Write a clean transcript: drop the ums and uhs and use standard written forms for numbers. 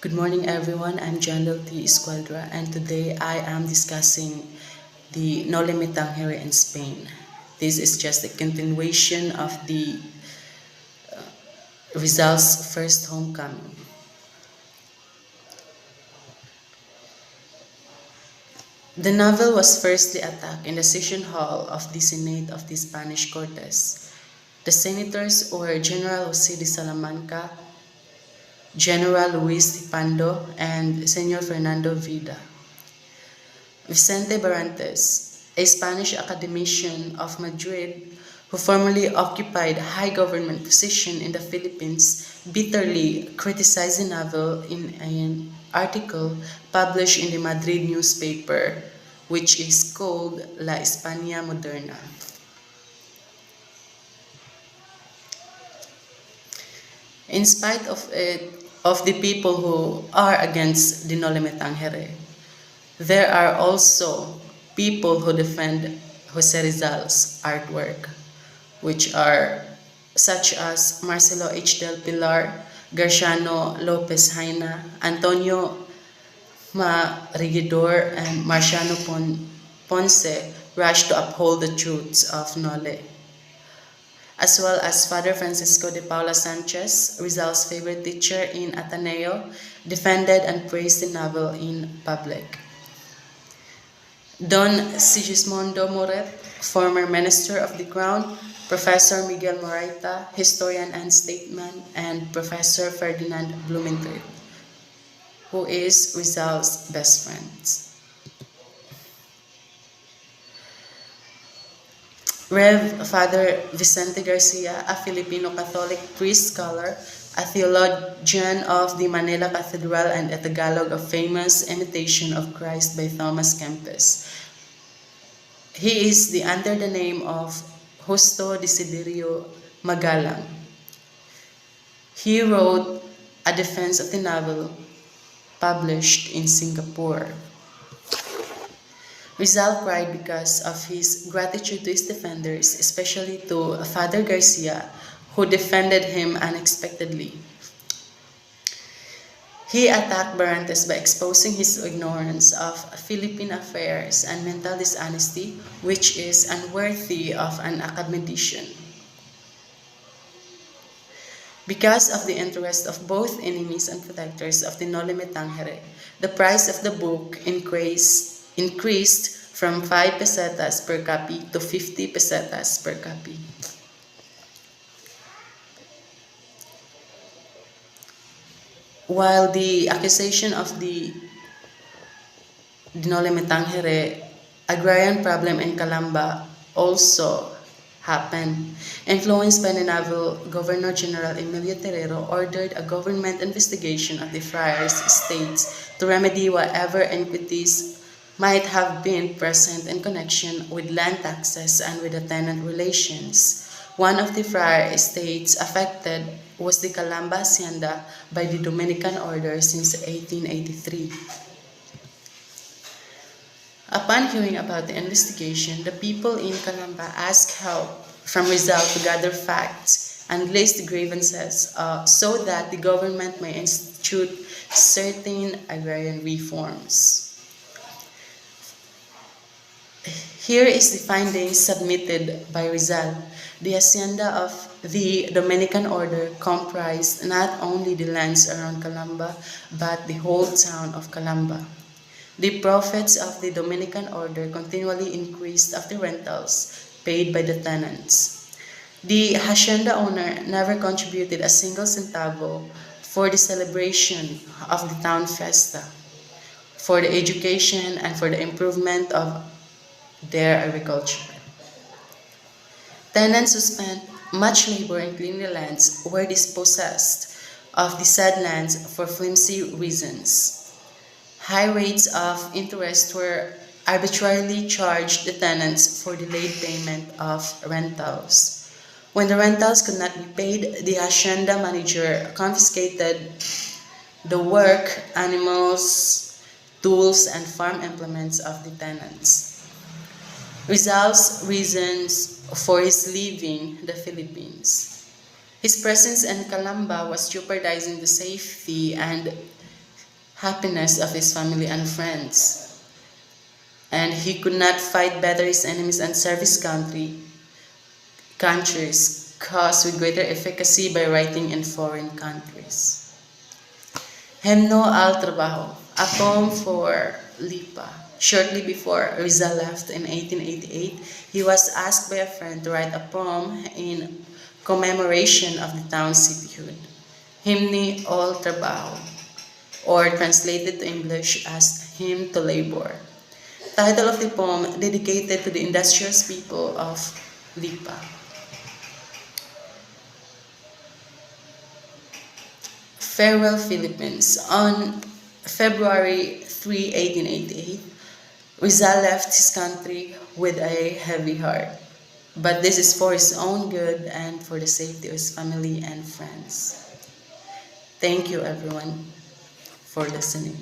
Good morning, everyone. I'm Jandal T. Esquadra, and today I am discussing the Noli Me Tangere in Spain. This is just a continuation of the Rizal's first homecoming. The novel was firstly attacked in the session hall of the Senate of the Spanish Cortes. The senators were General Jose de Salamanca, General Luis de Pando, and Senor Fernando Vida. Vicente Barrantes, a Spanish academician of Madrid who formerly occupied a high government position in the Philippines, bitterly criticized the novel in an article published in the Madrid newspaper, which is called La España Moderna. In spite of the people who are against the Noli Me Tangere, there are also people who defend Jose Rizal's artwork, which are such as Marcelo H. del Pilar, Garciano Lopez Haina, Antonio Marigidor, and Marciano Ponce rushed to uphold the truths of Nole, as well as Father Francisco de Paula Sanchez, Rizal's favorite teacher in Ateneo, defended and praised the novel in public. Don Sigismondo Moret, former Minister of the Crown, Professor Miguel Moraita, historian and statesman, and Professor Ferdinand Blumentritt, who is Rizal's best friend. Rev. Father Vicente Garcia, a Filipino Catholic priest scholar, a theologian of the Manila Cathedral, and a Tagalog of famous Imitation of Christ by Thomas Kempis. He is under the name of Justo Desiderio Magalang. He wrote a defense of the novel published in Singapore. Rizal cried because of his gratitude to his defenders, especially to Father Garcia, who defended him unexpectedly. He attacked Barrantes by exposing his ignorance of Philippine affairs and mental dishonesty, which is unworthy of an academician. Because of the interest of both enemies and protectors of the Noli Me Tangere, the price of the book increased from 5 pesetas per copy to 50 pesetas per copy. While the accusation of the Noli Me Tangere agrarian problem in Calamba also happened. Influenced by the novel, Governor General Emilio Terrero ordered a government investigation of the friars' estates to remedy whatever iniquities might have been present in connection with land taxes and with the tenant relations. One of the friar estates affected was the Calamba Hacienda by the Dominican order since 1883. Upon hearing about the investigation, the people in Calamba asked help from Rizal to gather facts and list grievances so that the government may institute certain agrarian reforms. Here is the findings submitted by Rizal. The hacienda of the Dominican order comprised not only the lands around Calamba, but the whole town of Calamba. The profits of the Dominican order continually increased after rentals paid by the tenants. The hacienda owner never contributed a single centavo for the celebration of the town fiesta, for the education, and for the improvement of their agriculture. Tenants who spent much labor in cleaning the lands were dispossessed of the said lands for flimsy reasons. High rates of interest were arbitrarily charged the tenants for delayed payment of rentals. When the rentals could not be paid, the hacienda manager confiscated the work, animals, tools, and farm implements of the tenants. Rizal's reasons for his leaving the Philippines. His presence in Calamba was jeopardizing the safety and happiness of his family and friends. And he could not fight better his enemies and serve his countries, caused with greater efficacy by writing in foreign countries. Hemno al Trabajo, a poem for Lipa. Shortly before Rizal left in 1888, he was asked by a friend to write a poem in commemoration of the town's cityhood. Hymni al Trabajo, or translated to English as Hymn to Labor. Title of the poem dedicated to the industrious people of Lipa. Farewell Philippines. On February 3, 1888, Rizal left his country with a heavy heart. But this is for his own good and for the safety of his family and friends. Thank you everyone for listening.